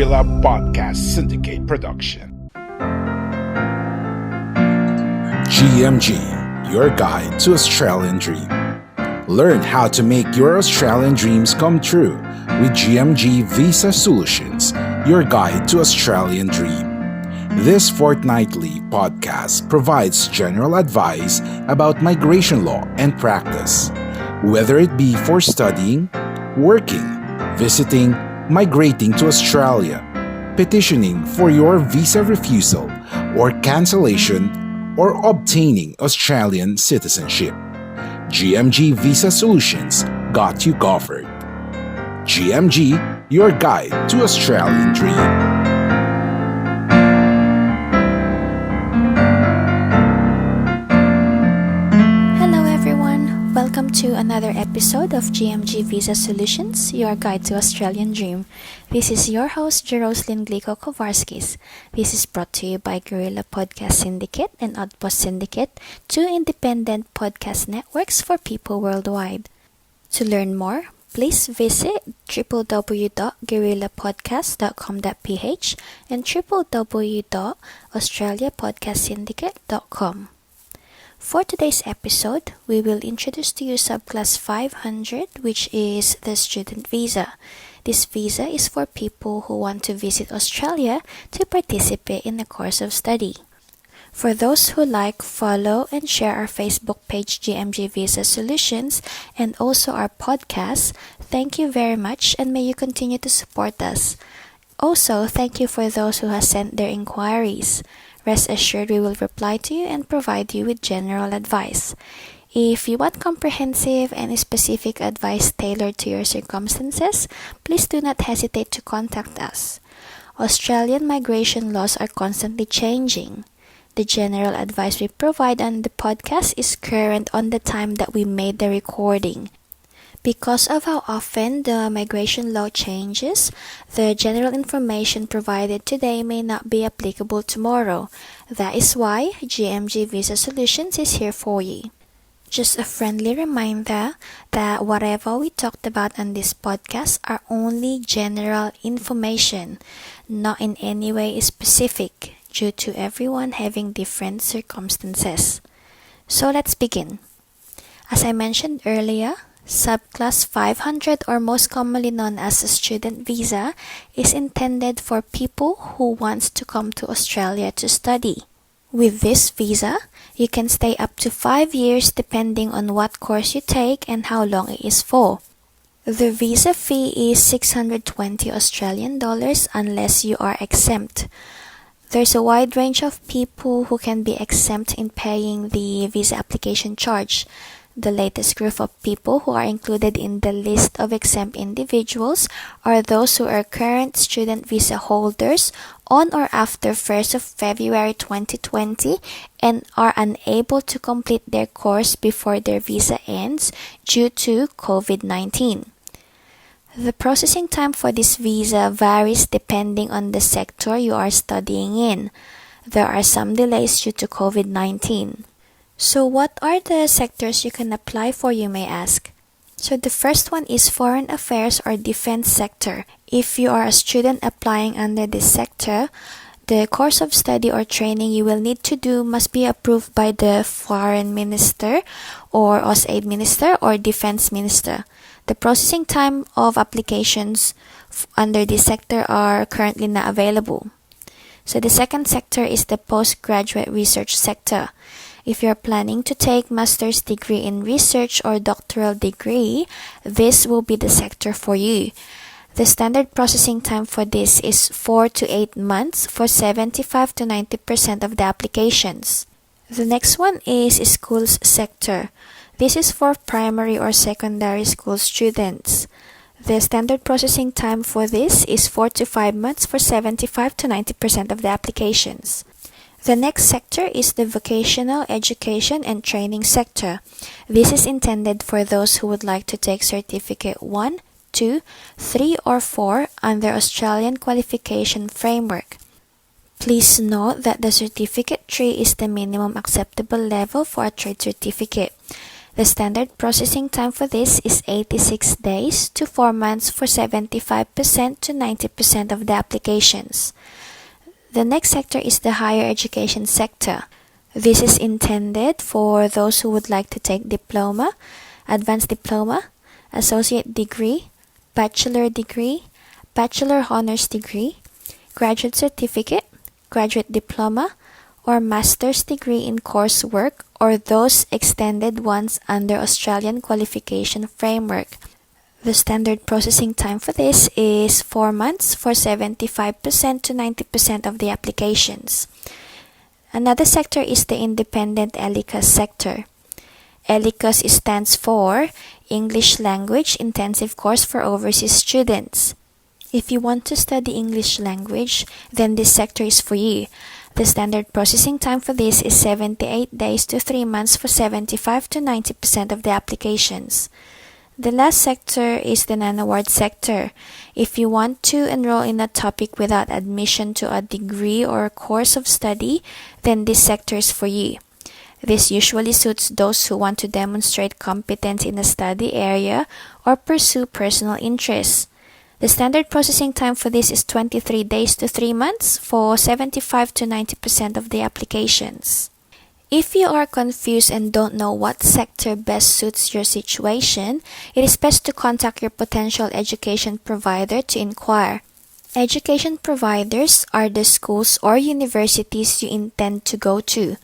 Guerrilla Podcast Syndicate production. GMG, your guide to Australian dream. Learn how to make your Australian dreams come true with GMG Visa Solutions, your guide to Australian dream. This fortnightly podcast provides general advice about migration law and practice, whether it be for studying, working, visiting, migrating to Australia, petitioning for your visa refusal or cancellation, or obtaining Australian citizenship. GMG Visa Solutions got you covered. GMG, your guide to Australian dream. Welcome to another episode of GMG Visa Solutions, your guide to Australian dream. This is your host, Jeroslyn Glico Kovarskis. This is brought to you by Guerrilla Podcast Syndicate and Outpost Syndicate, two independent podcast networks for people worldwide. To learn more, please visit www.guerrillapodcast.com.ph and www.australiapodcastsyndicate.com. For today's episode, we will introduce to you Subclass 500, which is the student visa. This visa is for people who want to visit Australia to participate in a course of study. For those who like, follow, and share our Facebook page GMG Visa Solutions and also our podcast, thank you very much and may you continue to support us. Also, thank you for those who have sent their inquiries. Rest assured we will reply to you and provide you with general advice. If you want comprehensive and specific advice tailored to your circumstances, please do not hesitate to contact us. Australian migration laws are constantly changing. The general advice we provide on the podcast is current on the time that we made the recording. Because of how often the migration law changes, the general information provided today may not be applicable tomorrow. That is why GMG Visa Solutions is here for you. Just a friendly reminder that whatever we talked about on this podcast are only general information, not in any way specific, due to everyone having different circumstances. So let's begin. As I mentioned earlier, Subclass 500, or most commonly known as a student visa, is intended for people who want to come to Australia to study. With this visa, you can stay up to 5 years depending on what course you take and how long it is for. The visa fee is 620 Australian dollars unless you are exempt. There's a wide range of people who can be exempt in paying the visa application charge. The latest group of people who are included in the list of exempt individuals are those who are current student visa holders on or after 1st of February 2020 and are unable to complete their course before their visa ends due to COVID-19. The processing time for this visa varies depending on the sector you are studying in. There are some delays due to COVID-19. So what are the sectors you can apply for, you may ask? So the first one is foreign affairs or defense sector. If you are a student applying under this sector, the course of study or training you will need to do must be approved by the foreign minister or AusAid minister or defense minister. The processing time of applications under this sector are currently not available. So the second sector is the postgraduate research sector. If you're planning to take master's degree in research or doctoral degree, this will be the sector for you. The standard processing time for this is 4 to 8 months for 75 to 90% of the applications. The next one is schools sector. This is for primary or secondary school students. The standard processing time for this is 4 to 5 months for 75 to 90% of the applications. The next sector is the vocational education and training sector. This is intended for those who would like to take Certificate 1, 2, 3, or 4 under Australian Qualification Framework. Please note that the Certificate 3 is the minimum acceptable level for a trade certificate. The standard processing time for this is 86 days to 4 months for 75% to 90% of the applications. The next sector is the higher education sector. This is intended for those who would like to take diploma, advanced diploma, associate degree, bachelor degree, bachelor honors degree, graduate certificate, graduate diploma, or master's degree in coursework, or those extended ones under Australian qualification framework. The standard processing time for this is 4 months for 75% to 90% of the applications. Another sector is the independent ELICAS sector. ELICAS stands for English Language Intensive Course for Overseas Students. If you want to study English language, then this sector is for you. The standard processing time for this is 78 days to 3 months for 75 to 90% of the applications. The last sector is the non-award sector. If you want to enroll in a topic without admission to a degree or a course of study, then this sector is for you. This usually suits those who want to demonstrate competence in a study area or pursue personal interests. The standard processing time for this is 23 days to 3 months for 75 to 90% of the applications. If you are confused and don't know what sector best suits your situation, it is best to contact your potential education provider to inquire. Education providers are the schools or universities you intend to go to.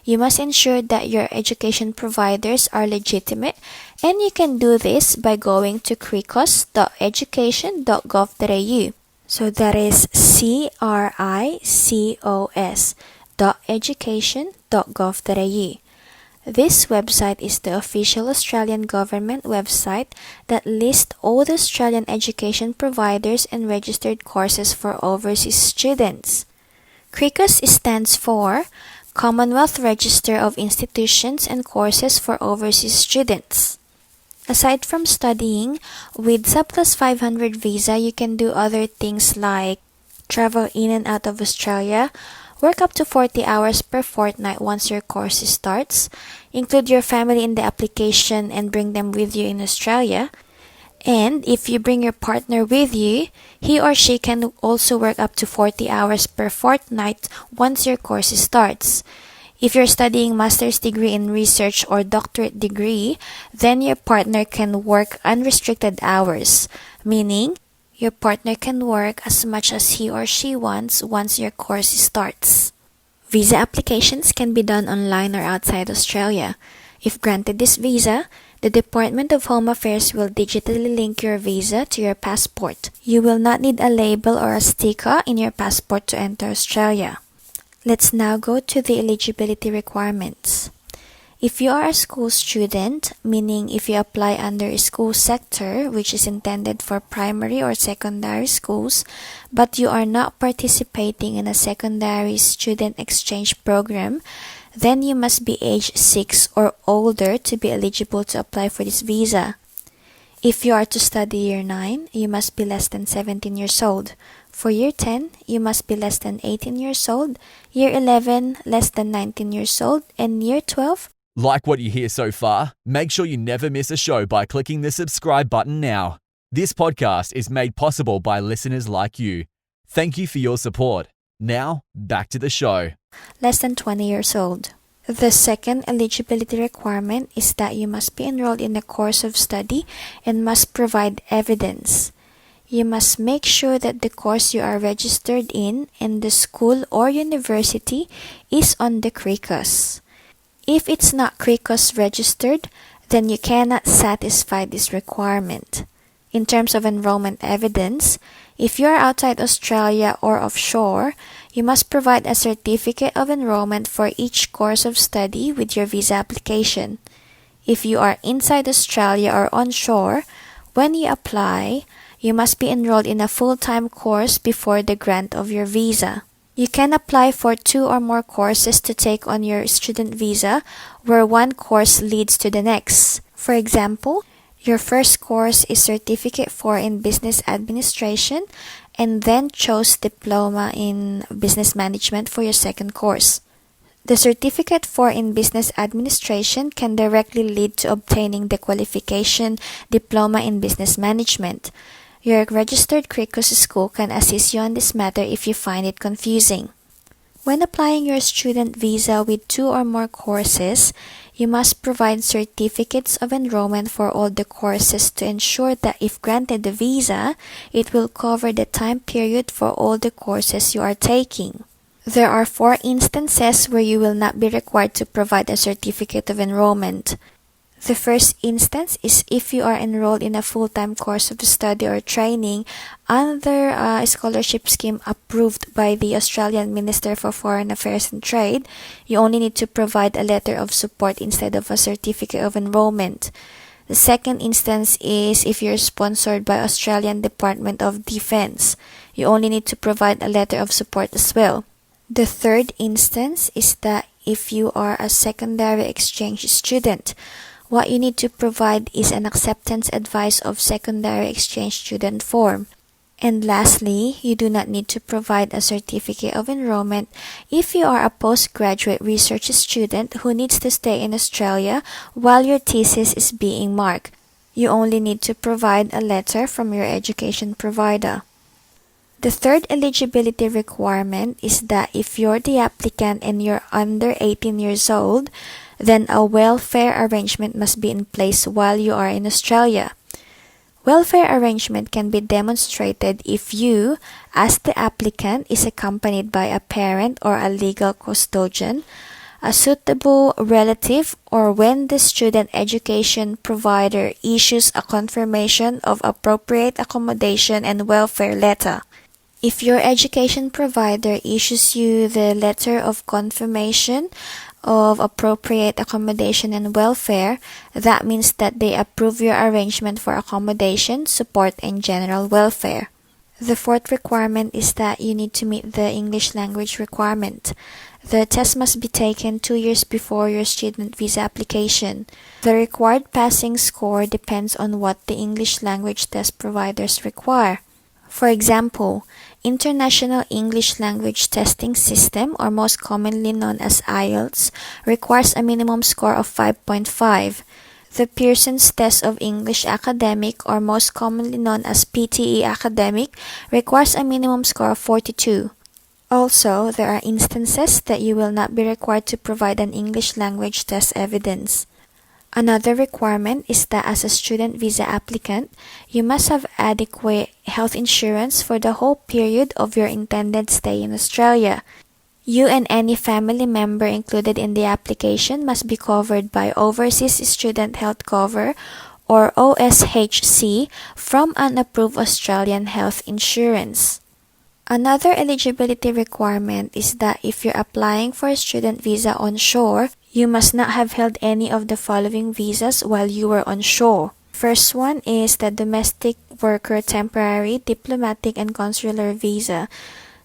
You must ensure that your education providers are legitimate, and you can do this by going to cricos.education.gov.au. So that is cricos.education.gov.au. This website is the official Australian government website that lists all the Australian education providers and registered courses for overseas students. CRICOS stands for Commonwealth Register of Institutions and Courses for Overseas Students. Aside from studying, with Subclass 500 visa, you can do other things like travel in and out of Australia, work up to 40 hours per fortnight once your course starts, include your family in the application and bring them with you in Australia, and if you bring your partner with you, he or she can also work up to 40 hours per fortnight once your course starts. If you're studying master's degree in research or doctorate degree, then your partner can work unrestricted hours, meaning your partner can work as much as he or she wants once your course starts. Visa applications can be done online or outside Australia. If granted this visa, the Department of Home Affairs will digitally link your visa to your passport. You will not need a label or a sticker in your passport to enter Australia. Let's now go to the eligibility requirements. If you are a school student, meaning if you apply under a school sector, which is intended for primary or secondary schools, but you are not participating in a secondary student exchange program, then you must be age 6 or older to be eligible to apply for this visa. If you are to study year 9, you must be less than 17 years old. For year 10, you must be less than 18 years old, year 11, less than 19 years old, and year 12. Like what you hear so far? Make sure you never miss a show by clicking the subscribe button now. This podcast is made possible by listeners like you. Thank you for your support. Now, back to the show. Less than 20 years old. The second eligibility requirement is that you must be enrolled in a course of study and must provide evidence. You must make sure that the course you are registered in and the school or university is on the CRICOS. If it's not CRICOS registered, then you cannot satisfy this requirement. In terms of enrollment evidence, if you are outside Australia or offshore, you must provide a certificate of enrollment for each course of study with your visa application. If you are inside Australia or onshore, when you apply, you must be enrolled in a full-time course before the grant of your visa. You can apply for 2 or more courses to take on your student visa, where one course leads to the next. For example, your first course is Certificate 4 in Business Administration, and then chose Diploma in Business Management for your second course. The Certificate in Business Administration can directly lead to obtaining the qualification Diploma in Business Management. Your registered Cricus school can assist you on this matter if you find it confusing. When applying your student visa with 2 or more courses, you must provide certificates of enrollment for all the courses to ensure that if granted the visa, it will cover the time period for all the courses you are taking. There are 4 instances where you will not be required to provide a certificate of enrollment. The first instance is if you are enrolled in a full-time course of study or training under a scholarship scheme approved by the Australian Minister for Foreign Affairs and Trade. You only need to provide a letter of support instead of a certificate of enrollment. The second instance is if you're sponsored by Australian Department of Defence. You only need to provide a letter of support as well. The third instance is that if you are a secondary exchange student, what you need to provide is an acceptance advice of secondary exchange student form. And lastly, you do not need to provide a certificate of enrollment if you are a postgraduate research student who needs to stay in Australia while your thesis is being marked. You only need to provide a letter from your education provider. The third eligibility requirement is that if you're the applicant and you're under 18 years old, then a welfare arrangement must be in place while you are in Australia. Welfare arrangement can be demonstrated if you, as the applicant, is accompanied by a parent or a legal custodian, a suitable relative, or when the student education provider issues a confirmation of appropriate accommodation and welfare letter. If your education provider issues you the letter of confirmation of appropriate accommodation and welfare, that means that they approve your arrangement for accommodation, support, and general welfare. The fourth requirement is that you need to meet the English language requirement. The test must be taken 2 years before your student visa application. The required passing score depends on what the English language test providers require. For example, International English Language Testing System, or most commonly known as IELTS, requires a minimum score of 5.5. The Pearson's Test of English Academic, or most commonly known as PTE Academic, requires a minimum score of 42. Also, there are instances that you will not be required to provide an English language test evidence. Another requirement is that as a student visa applicant, you must have adequate health insurance for the whole period of your intended stay in Australia. You and any family member included in the application must be covered by Overseas Student Health Cover, or OSHC, from an approved Australian health insurance. Another eligibility requirement is that if you're applying for a student visa onshore, you must not have held any of the following visas while you were onshore. First one is the Domestic Worker Temporary Diplomatic and Consular Visa,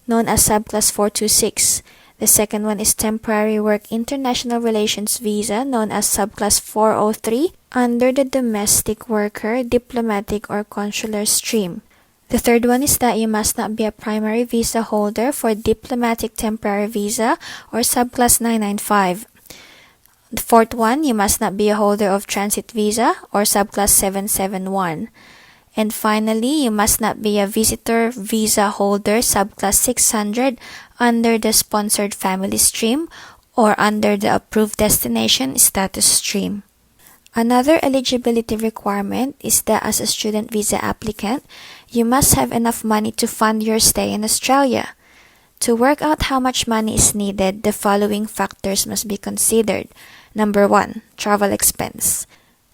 known as Subclass 426. The second one is Temporary Work International Relations Visa, known as Subclass 403, under the Domestic Worker Diplomatic or Consular stream. The third one is that you must not be a primary visa holder for Diplomatic Temporary Visa, or Subclass 995. The fourth one, you must not be a holder of Transit Visa, or Subclass 771. And finally, you must not be a Visitor Visa holder, Subclass 600, under the Sponsored Family stream, or under the Approved Destination Status stream. Another eligibility requirement is that as a student visa applicant, you must have enough money to fund your stay in Australia. To work out how much money is needed, the following factors must be considered. Number 1, travel expense.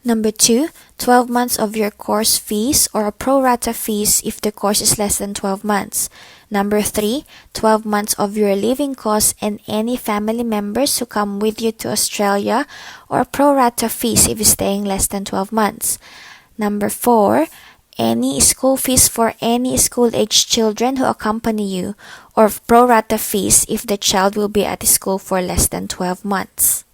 Number 2, 12 months of your course fees or a pro rata fees if the course is less than 12 months. Number 3, 12 months of your living costs and any family members who come with you to Australia, or pro rata fees if you're staying less than 12 months. Number 4, any school fees for any school-aged children who accompany you, or pro rata fees if the child will be at the school for less than 12 months.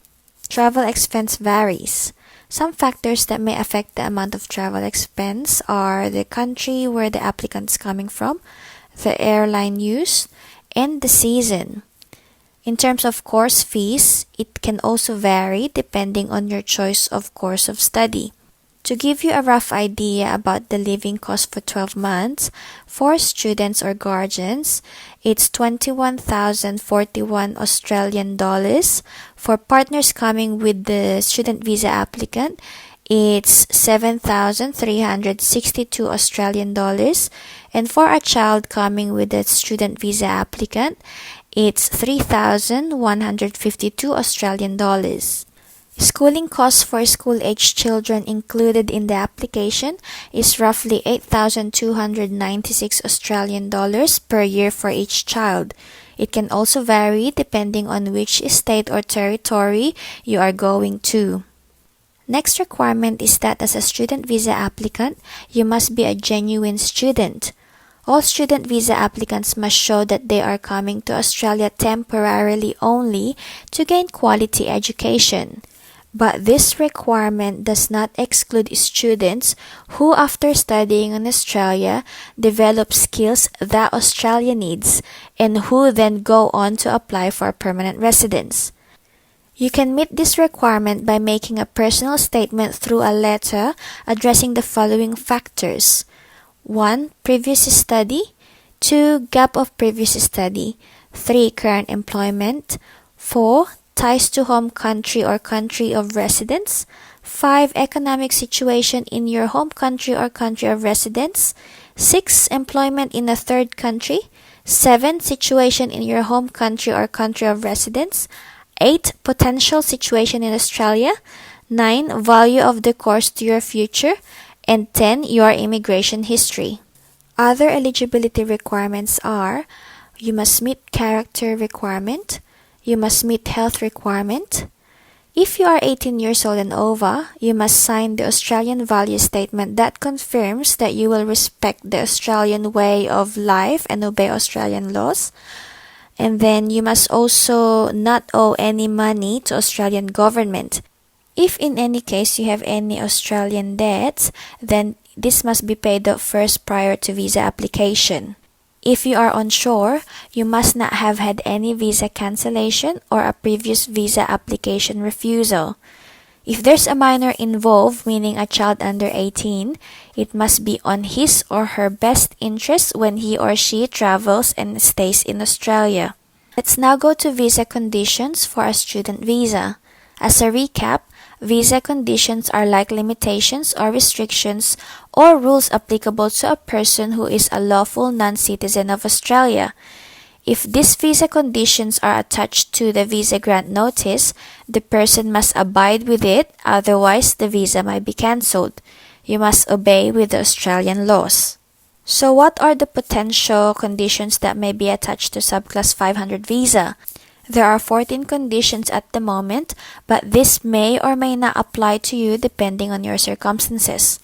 Travel expense varies. Some factors that may affect the amount of travel expense are the country where the applicant is coming from, the airline used, and the season. In terms of course fees, it can also vary depending on your choice of course of study. To give you a rough idea about the living cost for 12 months, for students or guardians, it's 21,041 Australian dollars. For partners coming with the student visa applicant, it's 7,362 Australian dollars. And for a child coming with the student visa applicant, it's 3,152 Australian dollars. Schooling costs for school-age children included in the application is roughly 8,296 Australian dollars per year for each child. It can also vary depending on which state or territory you are going to. Next requirement is that as a student visa applicant, you must be a genuine student. All student visa applicants must show that they are coming to Australia temporarily only to gain quality education. But this requirement does not exclude students who, after studying in Australia, develop skills that Australia needs and who then go on to apply for permanent residence. You can meet this requirement by making a personal statement through a letter addressing the following factors. 1. Previous study. 2. Gap of previous study. 3. Current employment. 4. Ties to home country or country of residence. 5. Economic situation in your home country or country of residence. 6. Employment in a third country. 7. Situation in your home country or country of residence. 8. Potential situation in Australia. 9. Value of the course to your future. And 10. Your immigration history. Other eligibility requirements are: you must meet character requirement. You must meet health requirement. If you are 18 years old and over, you must sign the Australian value statement that confirms that you will respect the Australian way of life and obey Australian laws. And then you must also not owe any money to Australian government. If in any case you have any Australian debts, then this must be paid up first prior to visa application. If you are unsure, you must not have had any visa cancellation or a previous visa application refusal. If there's a minor involved, meaning a child under 18, it must be on his or her best interest when he or she travels and stays in Australia. Let's now go to visa conditions for a student visa. As a recap, visa conditions are like limitations or restrictions or rules applicable to a person who is a lawful non-citizen of Australia. If these visa conditions are attached to the visa grant notice, the person must abide with it, otherwise the visa might be cancelled. You must obey with the Australian laws. So what are the potential conditions that may be attached to Subclass 500 visa? There are 14 conditions at the moment, but this may or may not apply to you depending on your circumstances.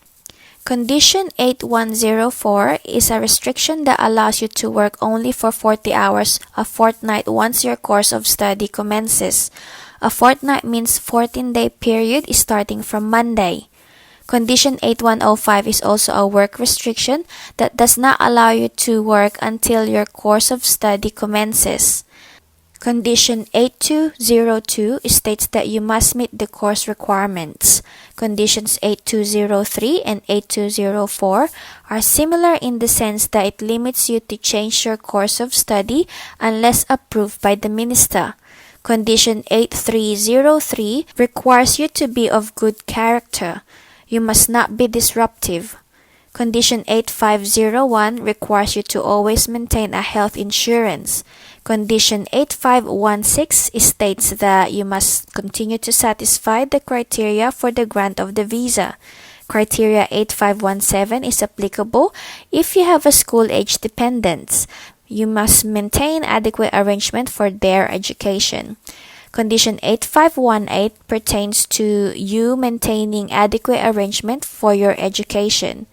Condition 8104 is a restriction that allows you to work only for 40 hours a fortnight once your course of study commences. A fortnight means 14-day period starting from Monday. Condition 8105 is also a work restriction that does not allow you to work until your course of study commences. Condition 8202 states that you must meet the course requirements. Conditions 8203 and 8204 are similar in the sense that it limits you to change your course of study unless approved by the minister. Condition 8303 requires you to be of good character. You must not be disruptive. Condition 8501 requires you to always maintain a health insurance. Condition 8516 states that you must continue to satisfy the criteria for the grant of the visa. Criteria 8517 is applicable if you have a school-age dependents. You must maintain adequate arrangement for their education. Condition 8518 pertains to you maintaining adequate arrangement for your education.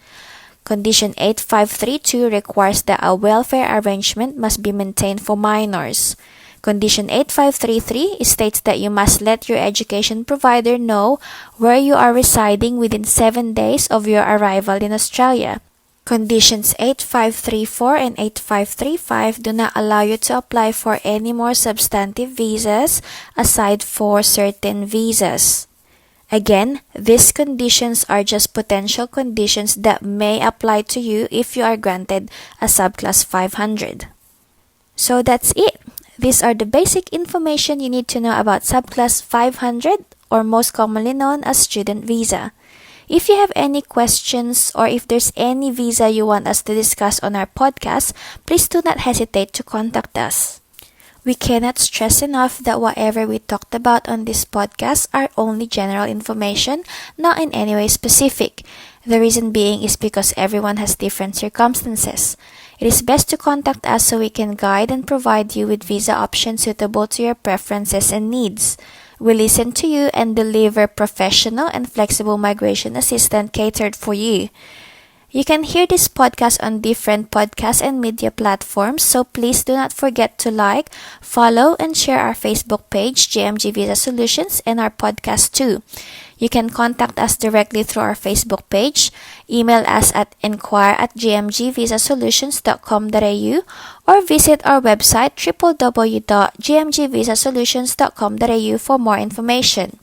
Condition 8532 requires that a welfare arrangement must be maintained for minors. Condition 8533 states that you must let your education provider know where you are residing within 7 days of your arrival in Australia. Conditions 8534 and 8535 do not allow you to apply for any more substantive visas aside for certain visas. Again, these conditions are just potential conditions that may apply to you if you are granted a Subclass 500. So that's it. These are the basic information you need to know about Subclass 500, or most commonly known as student visa. If you have any questions or if there's any visa you want us to discuss on our podcast, please do not hesitate to contact us. We cannot stress enough that whatever we talked about on this podcast are only general information, not in any way specific. The reason being is because everyone has different circumstances. It is best to contact us so we can guide and provide you with visa options suitable to your preferences and needs. We listen to you and deliver professional and flexible migration assistance catered for you. You can hear this podcast on different podcast and media platforms, so please do not forget to like, follow, and share our Facebook page, GMG Visa Solutions, and our podcast too. You can contact us directly through our Facebook page, email us at inquire@gmgvisasolutions.com.au, or visit our website www.gmgvisasolutions.com.au for more information.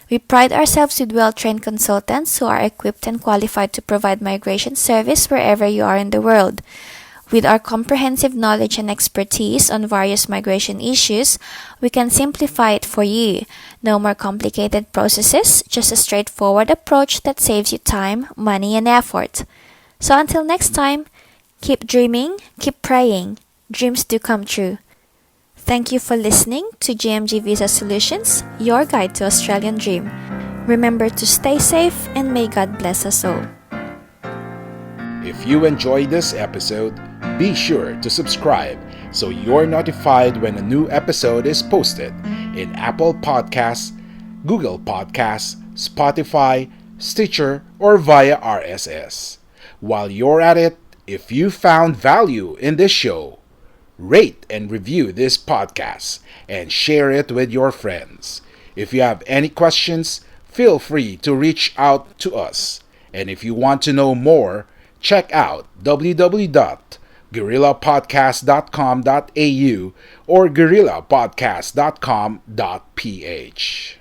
We pride ourselves with well-trained consultants who are equipped and qualified to provide migration service wherever you are in the world. With our comprehensive knowledge and expertise on various migration issues, we can simplify it for you. No more complicated processes, just a straightforward approach that saves you time, money, and effort. So until next time, keep dreaming, keep praying. Dreams do come true. Thank you for listening to GMG Visa Solutions, your guide to Australian Dream. Remember to stay safe and may God bless us all. If you enjoyed this episode, be sure to subscribe so you're notified when a new episode is posted in Apple Podcasts, Google Podcasts, Spotify, Stitcher, or via RSS. While you're at it, if you found value in this show, rate and review this podcast and share it with your friends. If you have any questions, feel free to reach out to us. And if you want to know more, check out www.guerrillapodcast.com.au or guerrillapodcast.com.ph.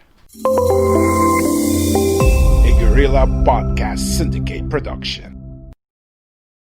A Guerrilla Podcast Syndicate production.